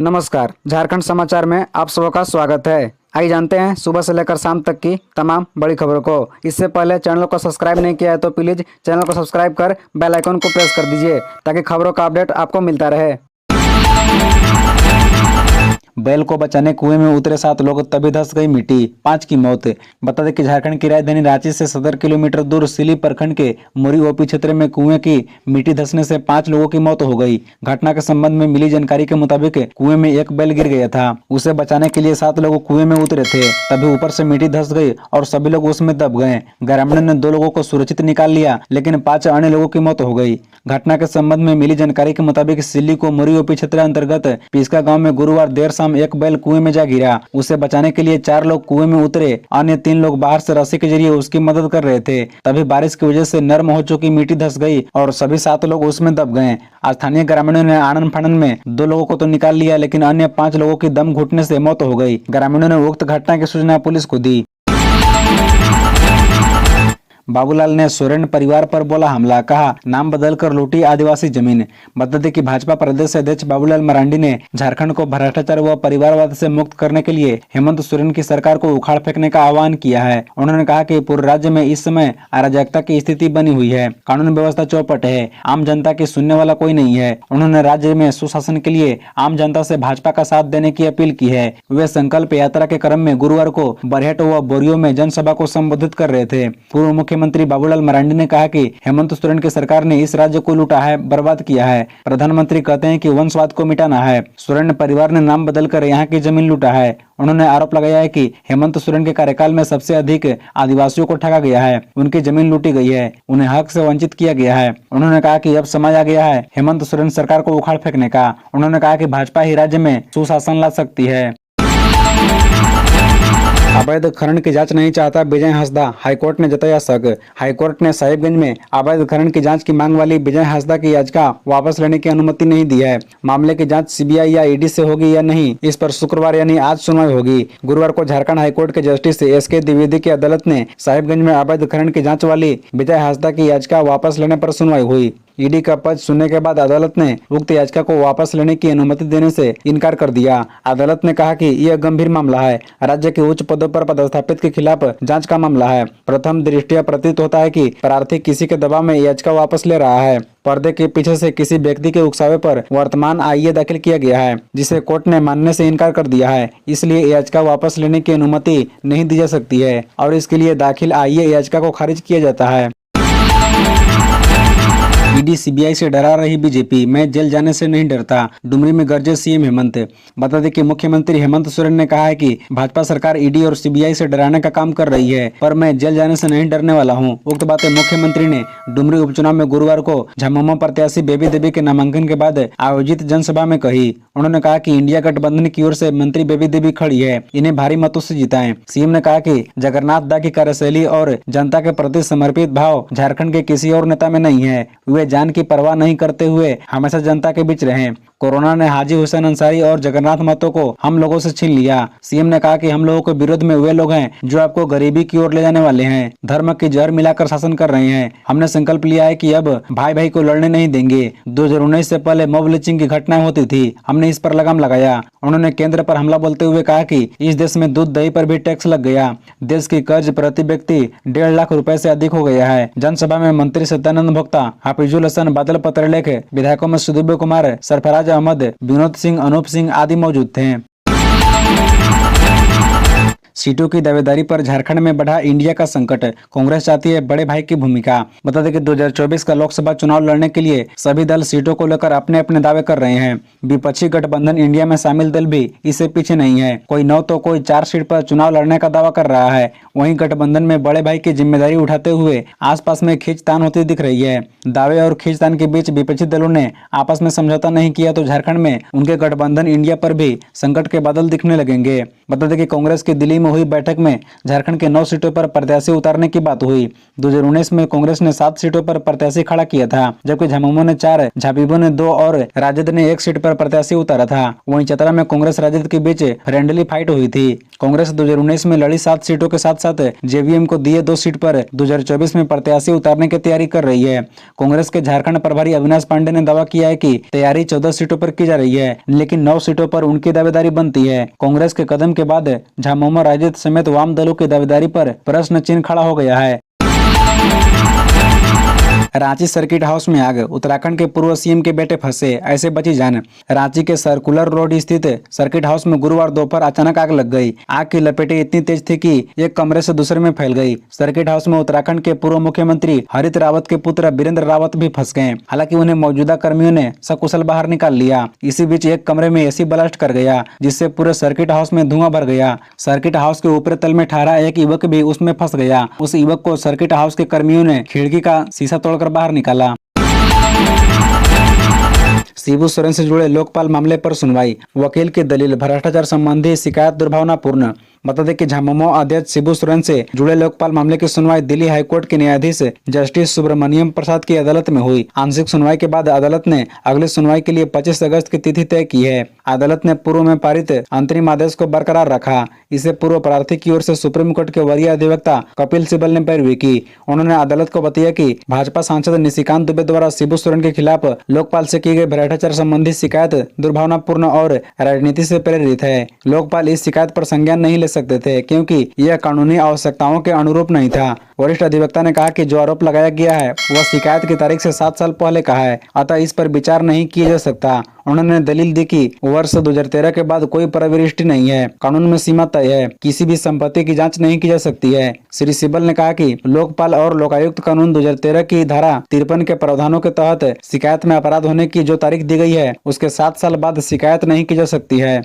नमस्कार, झारखंड समाचार में आप सबका स्वागत है। आइए जानते हैं सुबह से लेकर शाम तक की तमाम बड़ी खबरों को। इससे पहले चैनल को सब्सक्राइब नहीं किया है तो प्लीज चैनल को सब्सक्राइब कर बेल आइकन को प्रेस कर दीजिए ताकि खबरों का अपडेट आपको मिलता रहे। बैल को बचाने कुएं में उतरे 7 लोग, तभी धंस गई मिट्टी, 5 की मौत। बता दें कि झारखंड की राजधानी रांची से 70 किलोमीटर दूर सिली प्रखंड के मुरी ओपी क्षेत्र में कुएं की मिट्टी धंसने से 5 लोगों की मौत हो गई। घटना के संबंध में मिली जानकारी के मुताबिक कुएं में एक बैल गिर गया था। उसे बचाने के लिए 7 लोग कुएं में उतरे थे, तभी ऊपर से मिट्टी धंस गई और सभी लोग उसमें दब गए। ग्रामीणों ने 2 लोगों को सुरक्षित निकाल लिया, लेकिन 5 अन्य लोगों की मौत हो गई। घटना के संबंध में मिली जानकारी के मुताबिक सिल्ली को मुरी ओपी क्षेत्र अंतर्गत पिस्का गाँव में गुरुवार देर शाम एक बैल कुएं में जा गिरा। उसे बचाने के लिए 4 लोग कुएं में उतरे, अन्य 3 लोग बाहर से रस्सी के जरिए उसकी मदद कर रहे थे। तभी बारिश की वजह से नरम हो चुकी मिट्टी धंस गई और सभी 7 लोग उसमें दब गए। स्थानीय ग्रामीणों ने आनन फानन में 2 लोगों को तो निकाल लिया, लेकिन अन्य 5 लोगों की दम घुटने से मौत हो गई। ग्रामीणों ने उक्त घटना की सूचना पुलिस को दी। बाबूलाल ने सोरेन परिवार पर बोला हमला, कहा नाम बदलकर लूटी आदिवासी जमीन। बता दें कि भाजपा प्रदेश अध्यक्ष बाबूलाल मरांडी ने झारखंड को भ्रष्टाचार व परिवारवाद से मुक्त करने के लिए हेमंत सोरेन की सरकार को उखाड़ फेंकने का आह्वान किया है। उन्होंने कहा कि पूरे राज्य में इस समय अराजकता की स्थिति बनी हुई है, कानून व्यवस्था चौपट है, आम जनता की सुनने वाला कोई नहीं है। उन्होंने राज्य में सुशासन के लिए आम जनता से भाजपा का साथ देने की अपील की है। वे संकल्प यात्रा के क्रम में गुरुवार को बरहेट व बोरियो में जनसभा को संबोधित कर रहे थे। पूर्व मुख्यमंत्री बाबूलाल मरांडी ने कहा कि हेमंत सोरेन की सरकार ने इस राज्य को लूटा है, बर्बाद किया है। प्रधानमंत्री कहते हैं कि वंशवाद को मिटाना है। सोरेन परिवार ने नाम बदलकर यहाँ की जमीन लूटा है। उन्होंने आरोप लगाया है कि हेमंत सोरेन के कार्यकाल में सबसे अधिक आदिवासियों को ठगा गया है, उनकी जमीन लूटी गई है, उन्हें हक से वंचित किया गया है। उन्होंने कहा कि अब समय आ गया है हेमंत सोरेन सरकार को उखाड़ फेंकने का। उन्होंने कहा कि भाजपा ही राज्य में सुशासन ला सकती है। अवैध खनन की जांच नहीं चाहता विजय हांसदा, हाईकोर्ट ने जताया शक। हाईकोर्ट ने साहिबगंज में अवैध खनन की जांच की मांग वाली विजय हांसदा की याचिका वापस लेने की अनुमति नहीं दी है। मामले की जांच सीबीआई या ईडी से होगी या नहीं, इस पर शुक्रवार यानी आज सुनवाई होगी। गुरुवार को झारखंड हाईकोर्ट के जस्टिस एसके द्विवेदी की अदालत ने साहिबगंज में अवैध खनन की जांच वाली विजय हांसदा की याचिका वापस लेने पर सुनवाई हुई। ईडी का पक्ष सुनने के बाद अदालत ने उक्त याचिका को वापस लेने की अनुमति देने से इनकार कर दिया। अदालत ने कहा कि यह गंभीर मामला है, राज्य के उच्च पदों पर पदस्थापित के खिलाफ जांच का मामला है। प्रथम दृष्टया प्रतीत होता है कि प्रार्थी किसी के दबाव में याचिका वापस ले रहा है। पर्दे के पीछे से किसी व्यक्ति के उकसावे पर वर्तमान आईए दाखिल किया गया है, जिसे कोर्ट ने मानने से इनकार कर दिया है। इसलिए याचिका वापस लेने की अनुमति नहीं दी जा सकती है और इसके लिए दाखिल आईए याचिका को खारिज किया जाता है। ईडी सीबीआई से डरा रही बीजेपी, मैं जेल जाने से नहीं डरता, डुमरी में गरजे सीएम हेमंत। बता दें कि मुख्यमंत्री हेमंत सोरेन ने कहा है कि भाजपा सरकार ईडी और सीबीआई से डराने का काम कर रही है, पर मैं जेल जाने से नहीं डरने वाला हूं। उक्त बातें मुख्यमंत्री ने डुमरी उपचुनाव में गुरुवार को झामुमो प्रत्याशी बेबी देवी के नामांकन के बाद आयोजित जनसभा में कही। उन्होंने कहा कि इंडिया गठबंधन की ओर से मंत्री बेबी देवी खड़ी है, इन्हें भारी मतों से जिताएं। सीएम ने कहा कि जगन्नाथ दा की कार्यशैली और जनता के प्रति समर्पित भाव झारखंड के किसी और नेता में नहीं है। वे जान की परवाह नहीं करते हुए हमेशा जनता के बीच रहे। कोरोना ने हाजी हुसैन अंसारी और जगन्नाथ महतो को हम लोगों से छीन लिया। सीएम ने कहा कि हम लोगों के विरोध में वे लोग हैं जो आपको गरीबी की ओर ले जाने वाले हैं, धर्म की जहर मिलाकर शासन कर रहे हैं। हमने संकल्प लिया है कि अब भाई भाई को लड़ने नहीं देंगे। 2019 से पहले मॉब लिंचिंग की घटनाएं होती थी, हमने इस पर लगाम लगाया। उन्होंने केंद्र पर हमला बोलते हुए कहा कि इस देश में दूध दही पर भी टैक्स लग गया। देश की कर्ज प्रति व्यक्ति 1.5 लाख रुपए से अधिक हो गया है। जनसभा में मंत्री सत्यानंद भोक्ता, हाफिजुल हसन, बादल पत्रलेख, विधायकों में सुदीव्य कुमार, सरफराज अहमद, विनोद सिंह, अनूप सिंह आदि मौजूद थे। सीटों की दावेदारी पर झारखंड में बढ़ा इंडिया का संकट, कांग्रेस चाहती है बड़े भाई की भूमिका। बता दें कि 2024 का लोकसभा चुनाव लड़ने के लिए सभी दल सीटों को लेकर अपने अपने दावे कर रहे हैं। विपक्षी गठबंधन इंडिया में शामिल दल भी इससे पीछे नहीं है। कोई 9 तो कोई 4 सीट पर चुनाव लड़ने का दावा कर रहा है। वहीं गठबंधन में बड़े भाई की जिम्मेदारी उठाते हुए आसपास में खींचतान होती दिख रही है। दावे और खींचतान के बीच विपक्षी दलों ने आपस में समझौता नहीं किया तो झारखंड में उनके गठबंधन इंडिया पर भी संकट के बादल दिखने लगेंगे। बता दें कि कांग्रेस की दिल्ली में में हुई बैठक में झारखंड के 9 सीटों पर प्रत्याशी उतारने की बात हुई। 2019 में कांग्रेस ने 7 सीटों पर प्रत्याशी खड़ा किया था, जबकि झामुमो ने 4, झाविमो ने 2 और राजद ने 1 सीट पर प्रत्याशी उतारा था। वहीं चतरा में कांग्रेस राजद के बीच फ्रेंडली फाइट हुई थी। कांग्रेस 2019 में लड़ी 7 सीटों के साथ साथ जेवीएम को दिए 2 सीट पर 2024 में प्रत्याशी उतारने की तैयारी कर रही है। कांग्रेस के झारखंड प्रभारी अविनाश पांडे ने दावा किया है कि तैयारी 14 सीटों पर की जा रही है, लेकिन 9 सीटों पर उनकी दावेदारी बनती है। कांग्रेस के कदम के बाद झामुमो, राजद समेत वाम दलों की दावेदारी पर प्रश्न चिन्ह खड़ा हो गया है। रांची सर्किट हाउस में आग, उत्तराखंड के पूर्व सीएम के बेटे फंसे, ऐसे बची जान। रांची के सर्कुलर रोड स्थित सर्किट हाउस में गुरुवार दोपहर अचानक आग लग गई। आग की लपेटें इतनी तेज थी कि एक कमरे से दूसरे में फैल गई। सर्किट हाउस में उत्तराखंड के पूर्व मुख्यमंत्री हरित रावत के पुत्र वीरेंद्र रावत भी फंस गए। हालांकि उन्हें मौजूदा कर्मियों ने सकुशल बाहर निकाल लिया। इसी बीच एक कमरे में एसी ब्लास्ट कर गया, जिससे पूरे सर्किट हाउस में धुआं भर गया। सर्किट हाउस के ऊपरी तल में ठहरा एक युवक भी उसमें फंस गया। उस युवक को सर्किट हाउस के कर्मियों ने खिड़की का शीशा तोड़कर बाहर निकाला। शिबू सोरेन से जुड़े लोकपाल मामले पर सुनवाई, वकील की दलील, भ्रष्टाचार संबंधी शिकायत दुर्भावनापूर्ण। बता दें कि झामुमो अध्यक्ष शिबू सोरेन से जुड़े लोकपाल मामले की सुनवाई दिल्ली हाईकोर्ट के न्यायाधीश जस्टिस सुब्रमण्यम प्रसाद की अदालत में हुई। आंशिक सुनवाई के बाद अदालत ने अगली सुनवाई के लिए 25 अगस्त की तिथि तय की है। अदालत ने पूर्व में पारित अंतरिम आदेश को बरकरार रखा। इसे पूर्व प्रार्थी की ओर से सुप्रीम कोर्ट के वरीय अधिवक्ता कपिल सिब्बल ने पैरवी की। उन्होंने अदालत को बताया कि भाजपा सांसद निशिकांत दुबे द्वारा शिबू सोरेन के खिलाफ लोकपाल से की गई भ्रष्टाचार संबंधी शिकायत दुर्भावनापूर्ण और राजनीति से प्रेरित है। लोकपाल इस शिकायत पर संज्ञान नहीं ले सकते थे, क्योंकि यह कानूनी आवश्यकताओं के अनुरूप नहीं था। वरिष्ठ अधिवक्ता ने कहा कि जो आरोप लगाया गया है वह शिकायत की तारीख से 7 साल पहले का है, अतः इस पर विचार नहीं किया जा सकता। उन्होंने दलील दी कि वर्ष 2013 के बाद कोई प्रविष्टि नहीं है, कानून में सीमा तय है, किसी भी संपत्ति की जांच नहीं की जा सकती है। श्री सिब्बल ने कहा कि लोकपाल और लोकायुक्त कानून 2013 की धारा 53 के प्रावधानों के तहत शिकायत में अपराध होने की जो तारीख दी गई है उसके 7 साल बाद शिकायत नहीं की जा सकती है।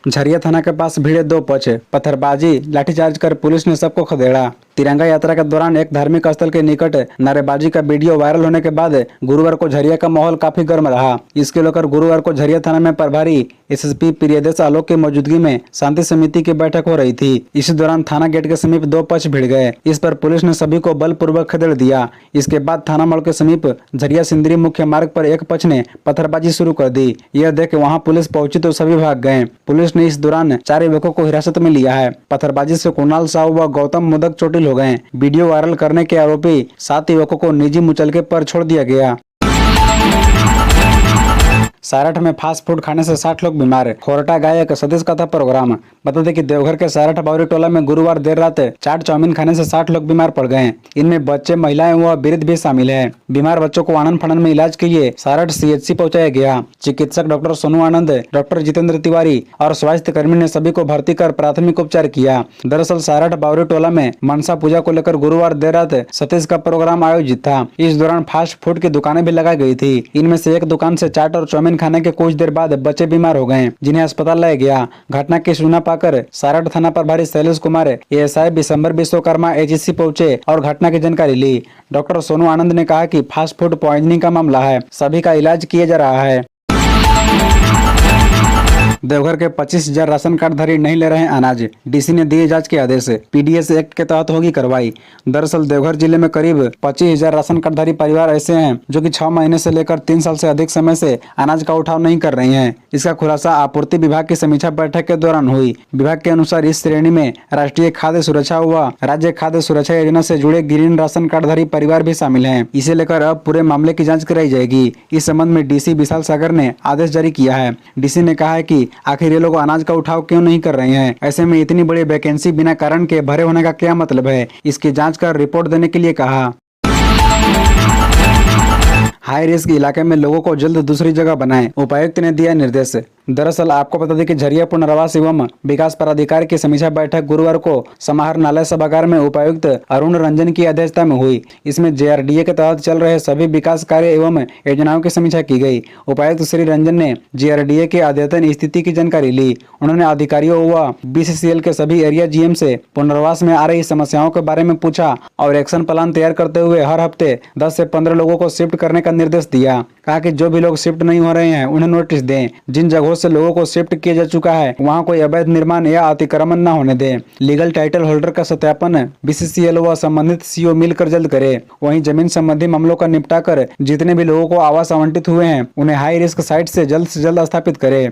झरिया थाना के पास भिड़े 2 पक्ष, पत्थरबाजी, लाठीचार्ज कर पुलिस ने सबको खदेड़ा। तिरंगा यात्रा के दौरान एक धार्मिक स्थल के निकट नारेबाजी का वीडियो वायरल होने के बाद गुरुवार को झरिया का माहौल काफी गर्म रहा। इसके लेकर गुरुवार को झरिया थाना में प्रभारी एसएसपी प्रियदेश आलोक की मौजूदगी में शांति समिति की बैठक हो रही थी। इसी दौरान थाना गेट के समीप 2 पक्ष भिड़ गए। इस पर पुलिस ने सभी को बलपूर्वक खदेड़ दिया। इसके बाद थाना मोड़ के समीप झरिया सिंदरी मुख्य मार्ग पर एक पक्ष ने पत्थरबाजी शुरू कर दी। यह देख वहां पुलिस पहुंची तो सभी भाग गए। पुलिस ने इस दौरान 4 युवकों को हिरासत में लिया है। पत्थरबाजी से कुणाल साहू व गौतम मोदक चोटिल हो गए। वीडियो वायरल करने के आरोपी 7 युवकों को निजी मुचलके पर छोड़ दिया गया। सारठ में फास्ट फूड खाने से 60 लोग बीमार, खोरटा गायक सतीश का था प्रोग्राम। बता दें कि देवघर के सारठ बावरी टोला में गुरुवार देर रात चाट चाउमीन खाने से 60 लोग बीमार पड़ गए। इनमें बच्चे, महिलाएं व वृद्ध भी शामिल है। बीमार बच्चों को आनंद फनन में इलाज के लिए सारठ सीएचसी पहुंचाया गया। चिकित्सक डॉक्टर सोनू आनंद, डॉक्टर जितेंद्र तिवारी और स्वास्थ्य कर्मी ने सभी को भर्ती कर प्राथमिक उपचार किया। दरअसल सारठ बावरी टोला में मनसा पूजा को लेकर गुरुवार देर रात सतीश का प्रोग्राम आयोजित था। इस दौरान फास्ट फूड की दुकानें भी लगाई गई थी। इनमें से एक दुकान से चाट और चाउमीन खाने के कुछ देर बाद बच्चे बीमार हो गए, जिन्हें अस्पताल लाया गया। घटना की सूचना पाकर सारठ थाना प्रभारी शैलेश कुमार, एएसआई विशंबर विश्वकर्मा एजीसी पहुंचे और घटना की जानकारी ली। डॉक्टर सोनू आनंद ने कहा कि फास्ट फूड पॉइजनिंग का मामला है, सभी का इलाज किया जा रहा है। देवघर के 25,000 राशन कार्ड धारी नहीं ले रहे हैं अनाज, डीसी ने दिए जांच के आदेश। पीडीएस एक्ट के तहत होगी कार्रवाई। दरअसल देवघर जिले में करीब 25,000 राशन कार्ड धारी परिवार ऐसे हैं जो कि 6 महीने से लेकर 3 साल से अधिक समय से अनाज का उठाव नहीं कर रहे हैं। इसका खुलासा आपूर्ति विभाग की समीक्षा बैठक के दौरान हुई। विभाग के अनुसार इस श्रेणी में राष्ट्रीय खाद्य सुरक्षा व राज्य खाद्य सुरक्षा योजना से जुड़े ग्रीन राशन कार्ड धारी परिवार भी शामिल है। इसे लेकर अब पूरे मामले की जाँच कराई जाएगी। इस संबंध में डीसी विशाल सागर ने आदेश जारी किया है। डीसी ने कहा है कि आखिर ये लोग अनाज का उठाव क्यों नहीं कर रहे हैं? ऐसे में इतनी बड़ी वैकेंसी बिना कारण के भरे होने का क्या मतलब है? इसकी जांच कर रिपोर्ट देने के लिए कहा। हाई रिस्क इलाके में लोगों को जल्द दूसरी जगह बनाएं, उपायुक्त ने दिया निर्देश। दरअसल आपको बता दें कि झरिया पुनर्वास एवं विकास प्राधिकार की समीक्षा बैठक गुरुवार को समाहरणालय सभागार में उपायुक्त अरुण रंजन की अध्यक्षता में हुई। इसमें जेआरडीए के तहत चल रहे सभी विकास कार्य एवं योजनाओं की समीक्षा की गई। उपायुक्त श्री रंजन ने जेआरडीए के अद्यतन स्थिति की जानकारी ली। उन्होंने अधिकारियों व बीसीसीएल के सभी एरिया जीएम से पुनर्वास में आ रही समस्याओं के बारे में पूछा और एक्शन प्लान तैयार करते हुए हर हफ्ते 10 से 15 लोगों को शिफ्ट करने का निर्देश दिया। कहा कि जो भी लोग शिफ्ट नहीं हो रहे हैं उन्हें नोटिस दें। जिन जगहों से लोगों को शिफ्ट किया जा चुका है वहां कोई अवैध निर्माण या अतिक्रमण न होने दें। लीगल टाइटल होल्डर का सत्यापन BCCL व संबंधित CO मिलकर जल्द करे। वहीं जमीन संबंधी मामलों का निपटा कर जितने भी लोगों को आवास आवंटित हुए हैं उन्हें हाई रिस्क साइट से जल्द स्थापित करे।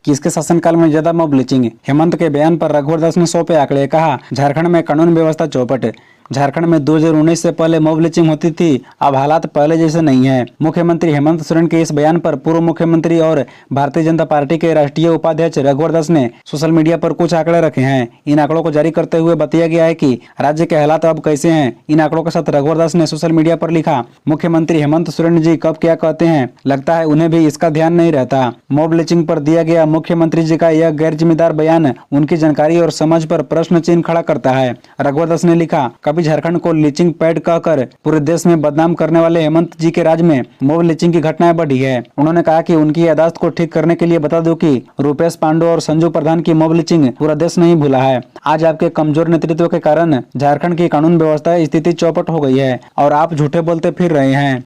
किसके शासनकाल में ज्यादा मॉब लिंचिंग? हेमंत के बयान पर रघुवर दास ने सौंपे आंकड़े। कहा, झारखंड में कानून व्यवस्था चौपट। झारखंड में 2019 से पहले मॉब लिंचिंग होती थी, अब हालात पहले जैसे नहीं है। मुख्यमंत्री हेमंत सोरेन के इस बयान पर पूर्व मुख्यमंत्री और भारतीय जनता पार्टी के राष्ट्रीय उपाध्यक्ष रघुवर दास ने सोशल मीडिया पर कुछ आंकड़े रखे हैं। इन आंकड़ों को जारी करते हुए बताया गया है कि राज्य के हालात अब कैसे हैं। इन आंकड़ों के साथ रघुवर दास ने सोशल मीडिया पर लिखा, मुख्यमंत्री हेमंत सोरेन जी कब क्या कहते हैं, लगता है उन्हें भी इसका ध्यान नहीं रहता। मॉब लिंचिंग पर दिया गया मुख्यमंत्री जी का यह गैर जिम्मेदार बयान उनकी जानकारी और समझ पर प्रश्न चिन्ह खड़ा करता है। रघुवर दास ने लिखा, कभी झारखंड को लिंचिंग पैड कहकर पूरे देश में बदनाम करने वाले हेमंत जी के राज में मॉब लिंचिंग की घटनाएं बढ़ी है। उन्होंने कहा कि उनकी याददाश्त को ठीक करने के लिए बता दूं कि रूपेश पांडु और संजू प्रधान की मॉब लिंचिंग पूरा देश नहीं भूला है। आज आपके कमजोर नेतृत्व के कारण झारखंड की कानून व्यवस्था स्थिति चौपट हो गई है और आप झूठे बोलते फिर रहे हैं।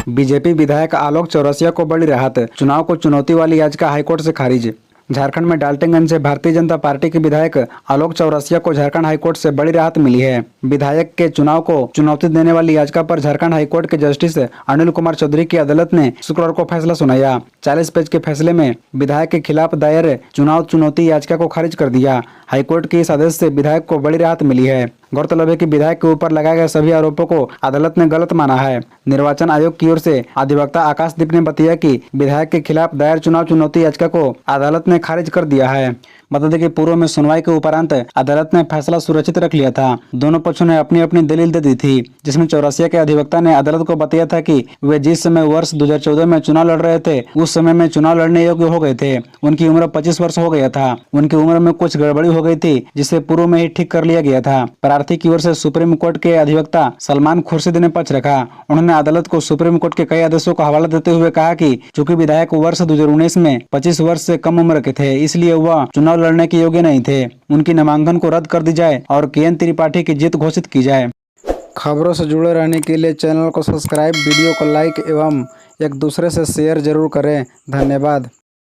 बीजेपी विधायक आलोक चौरसिया को बड़ी राहत, चुनाव को चुनौती वाली याचिका हाईकोर्ट से खारिज। झारखंड में डाल्टनगंज से भारतीय जनता पार्टी के विधायक आलोक चौरसिया को झारखंड हाईकोर्ट से बड़ी राहत मिली है। विधायक के चुनाव को चुनौती देने वाली याचिका पर झारखंड हाईकोर्ट के जस्टिस अनिल कुमार चौधरी की अदालत ने शुक्रवार को फैसला सुनाया। 40 पेज के फैसले में विधायक के खिलाफ दायर चुनाव चुनौती याचिका को खारिज कर दिया। हाईकोर्ट के इस आदेश से विधायक को बड़ी राहत मिली है। गौरतलब है कि विधायक के ऊपर लगाए गए सभी आरोपों को अदालत ने गलत माना है। निर्वाचन आयोग की ओर से अधिवक्ता आकाशदीप ने बताया कि विधायक के खिलाफ दायर चुनाव चुनौती याचिका को अदालत ने खारिज कर दिया है। बता दें कि पूर्व में सुनवाई के उपरांत अदालत ने फैसला सुरक्षित रख लिया था। दोनों पक्षों ने अपनी अपनी दलील दे दी थी, जिसमें चौरसिया के अधिवक्ता ने अदालत को बताया था कि वे जिस समय वर्ष 2014 में चुनाव लड़ रहे थे उस समय में चुनाव लड़ने योग्य हो गए थे। उनकी उम्र 25 वर्ष हो गया था। उनकी उम्र में कुछ गड़बड़ी हो गई थी जिसे पूर्व में ही ठीक कर लिया गया था। प्रार्थी की ओर से सुप्रीम कोर्ट के अधिवक्ता सलमान खुर्शीद ने पक्ष रखा। उन्होंने अदालत को सुप्रीम कोर्ट के कई आदेशों का हवाला देते हुए कहा कि चूंकि विधायक वर्ष 2019 में 25 वर्ष से कम उम्र के थे, इसलिए वह चुनाव लड़ने के योग्य नहीं थे। उनकी नामांकन को रद्द कर दी जाए और KN त्रिपाठी की जीत घोषित की जाए। खबरों से जुड़े रहने के लिए चैनल को सब्सक्राइब, वीडियो को लाइक एवं एक दूसरे से शेयर जरूर करें। धन्यवाद।